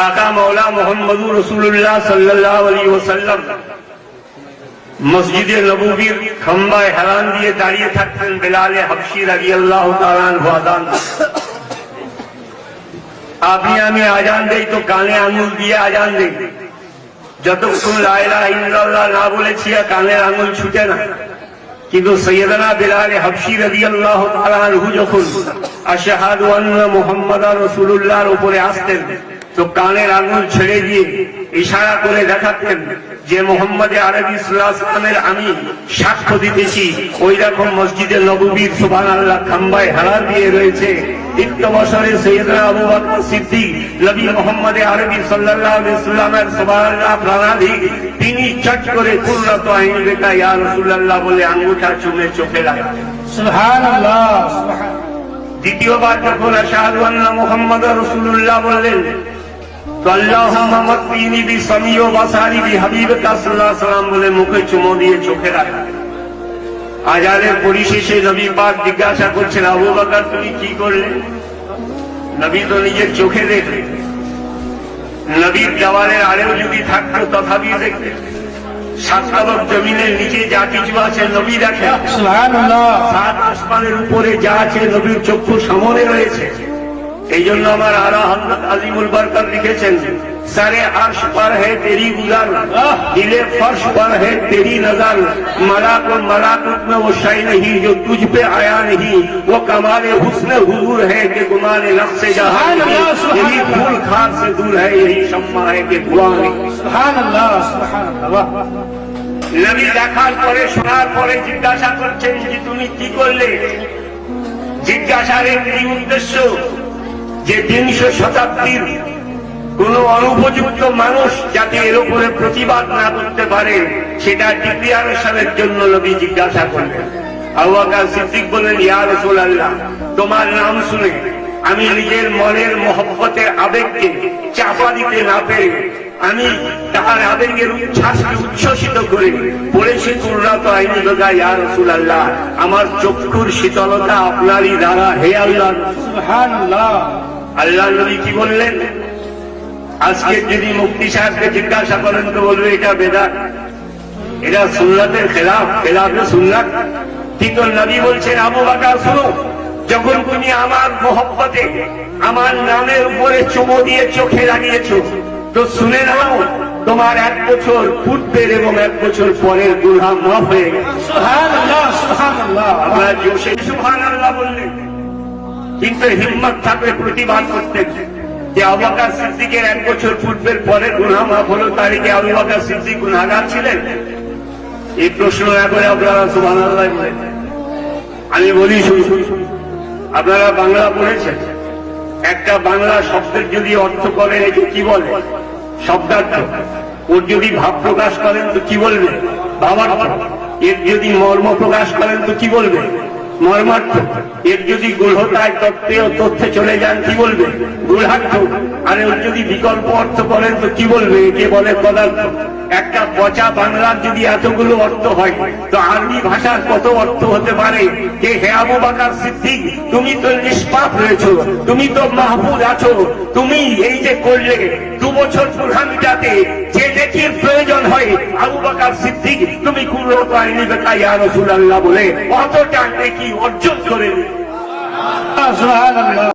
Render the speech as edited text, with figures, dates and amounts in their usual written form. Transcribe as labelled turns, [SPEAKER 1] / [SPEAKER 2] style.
[SPEAKER 1] आका मौला मोहम्मद रसूलुल्लाह सल्लल्लाहु अलैहि वसल्लम मस्जिदे नबूवीर खम्बाए हरान दिए दाঁড়িয়ে থাকতেন বেলাল হাবশি রাদিয়াল্লাহু তাআলা আনহু আযান। আপনি আমি আযান দেই তো কানে আঙুল দিয়ে আযান দেই, যতক্ষণ লা ইলাহা ইল্লাল্লাহ না বলেছি কানের আঙুল ছুটে না। কিন্তু সৈয়দনা বেলাল হাবশি রাদিয়াল্লাহু তাআলা আনহু যখন আশহাদু আন্না মুহাম্মাদার রাসূলুল্লাহর উপরে আসতেন তো কানের আঙুল ছেড়ে দিয়ে ইশারা করে দেখাতেন যে মুহাম্মদে আরবি সাল্লাল্লাহু আলাইহি ওয়াসাল্লামের আমি সাক্ষ্য দিতেছি। ওই রকম মসজিদে নববীর সুবহানাল্লাহ খাম্বায় হারা দিয়ে রয়েছে। 3 বছরে সৈয়দনা আবু বকর সিদ্দিক নবী মুহাম্মদে আরবি সাল্লাল্লাহু আলাইহি ওয়াসাল্লামের সুবহানাল্লাহ প্রাণাধিক তিনি চট করে কুররাতু আইন বেকা ইয়া রাসূলুল্লাহ বলে আঙ্গুঠা চুমে চোখে লাগান। সুবহানাল্লাহ। দ্বিতীয়বার যখন আশহাদু আন্না মুহাম্মাদার রাসূলুল্লাহ বললেন তো আল্লাহুম্মা মাক্কিনি বিসামি ওয়া বাসারি বিহাবিবিকা সাল্লাল্লাহু আলাইহি ওয়াসাল্লাম বলে মুখে চুমো দিয়ে চোখে রাখলেন। আজানের পরিশেষে নবী পাক জিজ্ঞাসা করছেন, আবু বকর তুমি কি করলে? নবী তো নিজের চোখে দেখলেন। নবীর জওয়ানের আড়েও যদি থাকতো তথাপি দেখতেন। সাত তরফ জমিনের নিচে যা কিছু আছে নবী দেখেন। সুবহানাল্লাহ। সাত আসমানের উপরে যা আছে নবীর চক্ষু সামনে রয়েছে। এই জন্য আমার আলা হযরত আজিমুল বরকত লিখেছেন, सारे अर्श पर है तेरी गुजर, दिले फर्श पर है तेरी नजर, मलाकुत में वो शय नहीं जो तुझ पे आया नहीं, वो कमाल हुस्न हुजूर है कि गुमान नफ्स जहां नहीं, यही फूल खार से दूर है यही शम्मा है कि धुआं नहीं। सुबहानाल्लाह सुबहानाल्लाह। नबी দেখার পরে শোনার পরে জিজ্ঞাসা করছেন যে তুমি কি করলে? জিজ্ঞাসার একটি উদ্দেশ্য যে 300 শতাব্দীর কোন অনুপযুক্ত মানুষ যাতে এর উপরে প্রতিবাদ না করতে পারে সেটা ডিক্লিয়ারেশনের জন্য নবী জিজ্ঞাসা করলেন। আবু বকর সিদ্দিক বললেন, ইয়া রাসূলুল্লাহ তোমার নাম শুনে আমি নিজের মনের মহব্বতের আবেগকে চাপা দিতে না পেরে আমি তার আবেগের উচ্ছ্বাসকে উচ্ছ্বসিত করে পড়েছি কুররাতু আইনি বেকা ইয়া রাসূলুল্লাহ, আমার চক্ষুর শীতলতা আপনারই দ্বারা হে আল্লাহ। সুবহানাল্লাহ। আল্লাহ নবী কি বললেন? আজকে যদি মুফতি সাহেবকে জিজ্ঞাসা করেন তো বলবে এটা বেদাত, এটা সুন্নাতের খেলাফে সুন্নাত। ঠিক নবী বলছেন, আবু বকর শুনো, যখন তুমি আমার মহব্বতে আমার নামের উপরে চুমো দিয়ে চোখে লাগিয়েছো তো শুনে নাও তোমার 1 বছর পূর্বের এবং 1 বছর পরের গুনাহ মাফ হয়ে গেছে। সুবহানাল্লাহ সুবহানাল্লাহ। আমরা জোশে সুবহানাল্লাহ বললেন, কিন্তু হিম্মত থাকলে প্রতিবাদ করতেন যে আবু বকর সিদ্দিকের 1 বছর পূর্বের পরে গুনাহ মাফ হলো, তারিখে আবু বকর সিদ্দিক গুনাহগার ছিলেন? এই প্রশ্ন না করে আপনারা সুবহানাল্লাহ বলেন। আমি বলি আপনারা বাংলা পড়েছেন, একটা বাংলা শব্দের যদি অর্থ করেন একে কি বলে? শব্দার্থ। ওর যদি ভাব প্রকাশ করেন তো কি বলবে? ভাবার্থ। এর যদি মর্ম প্রকাশ করেন তো কি বলবে? মর্মার্থ। এর যদি গূঢ়তায় তথ্যে চলে যান কি বলবে? গূঢ়ার্থ। আর এর যদি বিকল্প অর্থ করেন তো কি বলবে? একে বলে পদার্থ। একটা পচা বাংলার যদি এতগুলো অর্থ হয় তো আরবি ভাষার কত অর্থ হতে পারে? যে হে আবু বকর সিদ্দিক তুমি তো নিষ্পাপ রয়েছো, তুমি তো মাহফুজ আছো, তুমি এই যে করলে 2 বছর গুনাহ মিটাতে যে নেকির প্রয়োজন হয় আবু বকর সিদ্দিক তুমি কুররাতু আইনি বেকা ইয়া রাসূলুল্লাহ বলে অতটা নেকি অর্জন করে। সুবহানাল্লাহ।